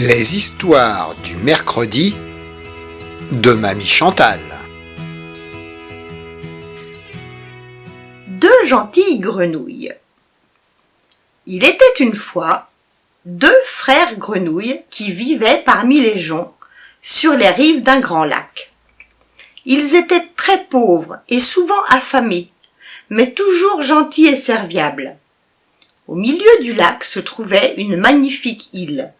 Les histoires du mercredi de Mamie Chantal. Deux gentilles grenouilles. Il était une fois deux frères grenouilles qui vivaient parmi les joncs sur les rives d'un grand lac. Ils étaient très pauvres et souvent affamés, mais toujours gentils et serviables. Au milieu du lac se trouvait une magnifique île,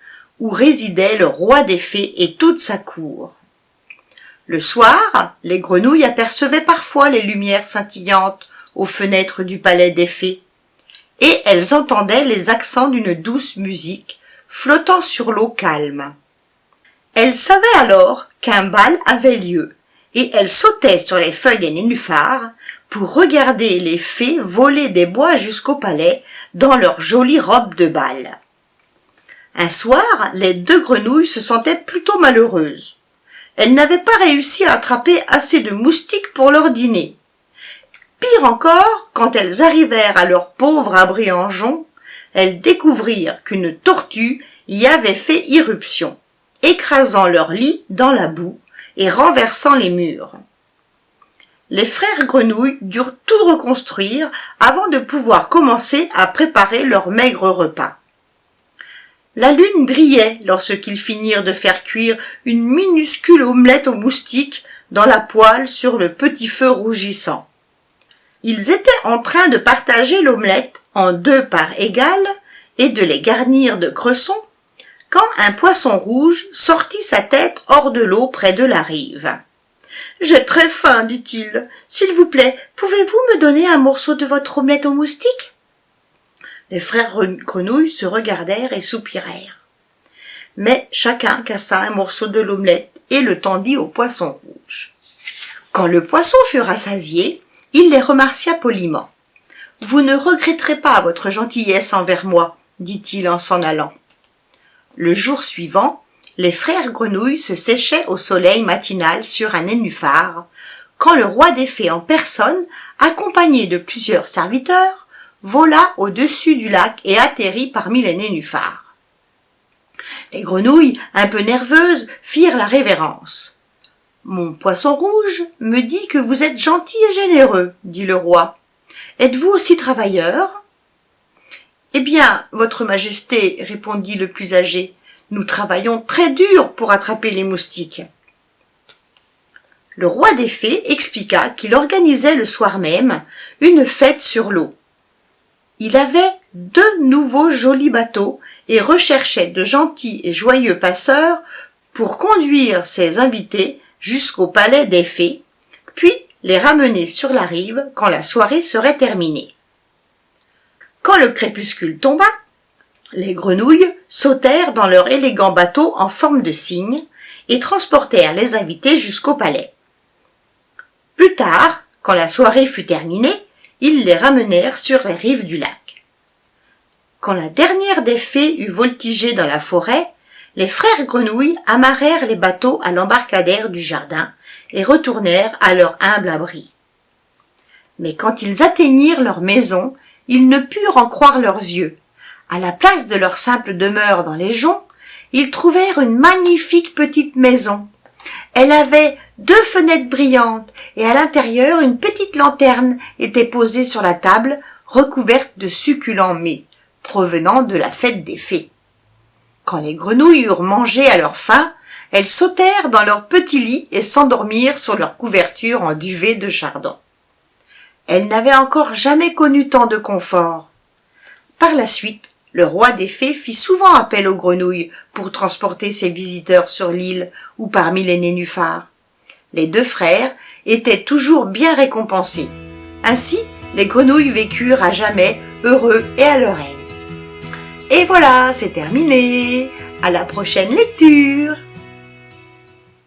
où résidait le roi des fées et toute sa cour. Le soir, les grenouilles apercevaient parfois les lumières scintillantes aux fenêtres du palais des fées, et elles entendaient les accents d'une douce musique flottant sur l'eau calme. Elles savaient alors qu'un bal avait lieu, et elles sautaient sur les feuilles des nénuphars pour regarder les fées voler des bois jusqu'au palais dans leurs jolies robes de bal. Un soir, les deux grenouilles se sentaient plutôt malheureuses. Elles n'avaient pas réussi à attraper assez de moustiques pour leur dîner. Pire encore, quand elles arrivèrent à leur pauvre abri en jonc, elles découvrirent qu'une tortue y avait fait irruption, écrasant leur lit dans la boue et renversant les murs. Les frères grenouilles durent tout reconstruire avant de pouvoir commencer à préparer leur maigre repas. La lune brillait lorsqu'ils finirent de faire cuire une minuscule omelette aux moustiques dans la poêle sur le petit feu rougissant. Ils étaient en train de partager l'omelette en deux parts égales et de les garnir de cresson quand un poisson rouge sortit sa tête hors de l'eau près de la rive. « J'ai très faim, dit-il. S'il vous plaît, pouvez-vous me donner un morceau de votre omelette aux moustiques ?» Les frères grenouilles se regardèrent et soupirèrent. Mais chacun cassa un morceau de l'omelette et le tendit au poisson rouge. Quand le poisson fut rassasié, il les remercia poliment. « Vous ne regretterez pas votre gentillesse envers moi, dit-il en s'en allant. » Le jour suivant, les frères grenouilles se séchaient au soleil matinal sur un nénuphar, quand le roi des fées en personne, accompagné de plusieurs serviteurs, vola au-dessus du lac et atterrit parmi les nénuphars. Les grenouilles, un peu nerveuses, firent la révérence. « Mon poisson rouge me dit que vous êtes gentil et généreux, dit le roi. Êtes-vous aussi travailleur ?»« Eh bien, votre majesté, répondit le plus âgé, nous travaillons très dur pour attraper les moustiques. » Le roi des fées expliqua qu'il organisait le soir même une fête sur l'eau. Il avait deux nouveaux jolis bateaux et recherchait de gentils et joyeux passeurs pour conduire ses invités jusqu'au palais des fées, puis les ramener sur la rive quand la soirée serait terminée. Quand le crépuscule tomba, les grenouilles sautèrent dans leur élégant bateau en forme de cygne et transportèrent les invités jusqu'au palais. Plus tard, quand la soirée fut terminée, ils les ramenèrent sur les rives du lac. Quand la dernière des fées eut voltigé dans la forêt, les frères grenouilles amarrèrent les bateaux à l'embarcadère du jardin et retournèrent à leur humble abri. Mais quand ils atteignirent leur maison, ils ne purent en croire leurs yeux. À la place de leur simple demeure dans les joncs, ils trouvèrent une magnifique petite maison. Elle avait deux fenêtres brillantes et à l'intérieur une petite lanterne était posée sur la table recouverte de succulents mets provenant de la fête des fées. Quand les grenouilles eurent mangé à leur faim, elles sautèrent dans leur petit lit et s'endormirent sur leur couverture en duvet de chardon. Elles n'avaient encore jamais connu tant de confort. Par la suite, le roi des fées fit souvent appel aux grenouilles pour transporter ses visiteurs sur l'île ou parmi les nénuphars. Les deux frères étaient toujours bien récompensés. Ainsi, les grenouilles vécurent à jamais heureux et à leur aise. Et voilà, c'est terminé. À la prochaine lecture.